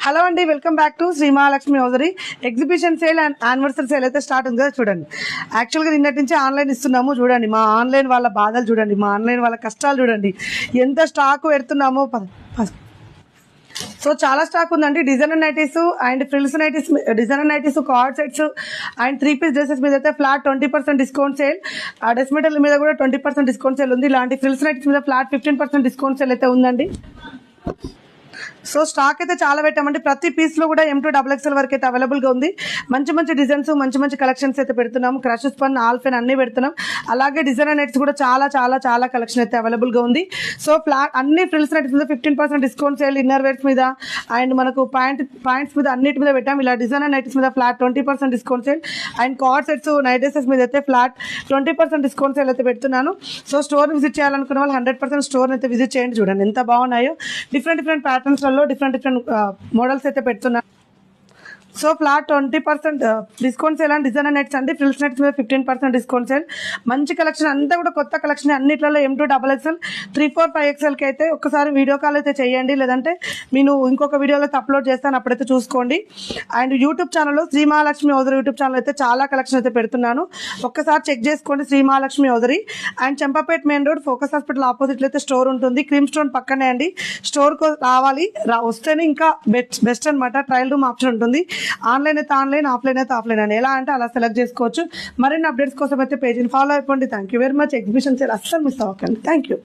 Hello అండి, welcome back to Shri Mahalakshmi hosiery. Exhibition sale and anniversary sale అయితే start ఉంది కదా చూడండి. యాక్చువల్గా నిన్నటి నుంచి ఆన్లైన్ ఇస్తున్నాము చూడండి. మా ఆన్లైన్ వాళ్ళ బాధలు చూడండి, మా ఆన్లైన్ వాళ్ళ కష్టాలు చూడండి. ఎంత స్టాక్ పెడుతున్నామో. సో చాలా స్టాక్ ఉందండి. Designer nighties and frills nighties, designer nighties, card sets and 3 piece dresses మీద అయితే ఫ్లాట్ 20% డిస్కౌంట్ సేల్. ఆ డ్రెస్ మెటీరియల్ మీద కూడా 20% డిస్కౌంట్ సేల్ ఉంది. ఇలాంటి ఫ్రిల్స్ నైటీస్ మీద ఫ్లాట్ 15% డిస్కౌంట్ సేల్ అయితే ఉందండి. సో స్టాక్ అయితే చాలా పెట్టామండి. ప్రతి పీస్లో కూడా M2XXL వరకు అయితే అవైలబుల్గా ఉంది. మంచి మంచి డిజైన్స్, మంచి మంచి కలెక్షన్స్ అయితే పెడుతున్నాము. క్రష్ స్పన్, ఆల్ఫెన్ అన్నీ పెడుతున్నాం. అలాగే డిజైనర్ నెట్స్ కూడా చాలా చాలా చాలా కలెక్షన్ అయితే అవైలబుల్గా ఉంది. సో ఫ్లాట్ అన్ని ఫ్రిల్స్ నెట్స్ మీద 15% డిస్కౌంట్ సేల్, ఇన్నర్ వేర్స్ మీద అండ్ మనకు పాయింట్స్ మీద అన్నిటి మీద పెట్టాం. ఇలా డిజైనర్ నైట్స్ మీద flat 20% discount sale and card sets, night dresses మీద అయితే ఫ్లాట్ 20% డిస్కౌంట్ సేల్ అయితే పెడుతున్నాను. సో స్టోర్ విజిట్ చేయాలనుకున్న వాళ్ళు 100% స్టోర్ అయితే విజిట్ చేయండి. చూడండి ఎంత బాగున్నాయో. డిఫరెంట్ ప్యాటర్న్స్ డిఫరెంట్ మోడల్స్ అయితే పెడుతున్నారు. So flat 20% discount sale and designer nets అండి. ఫ్రిల్స్ నెట్స్ మీద 15% డిస్కౌంట్ సేల్. మంచి కలెక్షన్ అంతా కూడా కొత్త కలెక్షన్. అన్నిట్లలో M2XXL, 3, 4, 5XLకి అయితే ఒక్కసారి వీడియో కాల్ అయితే చేయండి. లేదంటే నేను ఇంకొక వీడియోలో అయితే అప్లోడ్ చేస్తాను, అప్పుడైతే చూసుకోండి. అండ్ యూట్యూబ్ ఛానల్లో Shri Mahalakshmi hosiery YouTube channel అయితే చాలా కలెక్షన్ అయితే పెడుతున్నాను. ఒక్కసారి చెక్ చేసుకోండి. Shri Mahalakshmi hosiery and Champapet main road Focus hospital ఆపోజిట్లో అయితే స్టోర్ ఉంటుంది. క్రీమ్ స్టోన్ పక్కనే అండి. స్టోర్కి రావాలి, వస్తేనే ఇంకా బెస్ట్ అనమాట. ట్రయల్ రూమ్ ఆప్షన్ ఉంటుంది. ఆన్లైన్ అయితే ఆన్లైన్, ఆఫ్లైన్ అయితే ఆఫ్లైన్ అని ఎలా అంటే అలా సెలెక్ట్ చేసుకోవచ్చు. మరిన్ని అప్డేట్స్ కోసం అయితే పేజీని ఫాలో అయిపోండి. Thank you very much. Exhibition sale అస్సలు మిస్ అవ్వకండి. Thank you.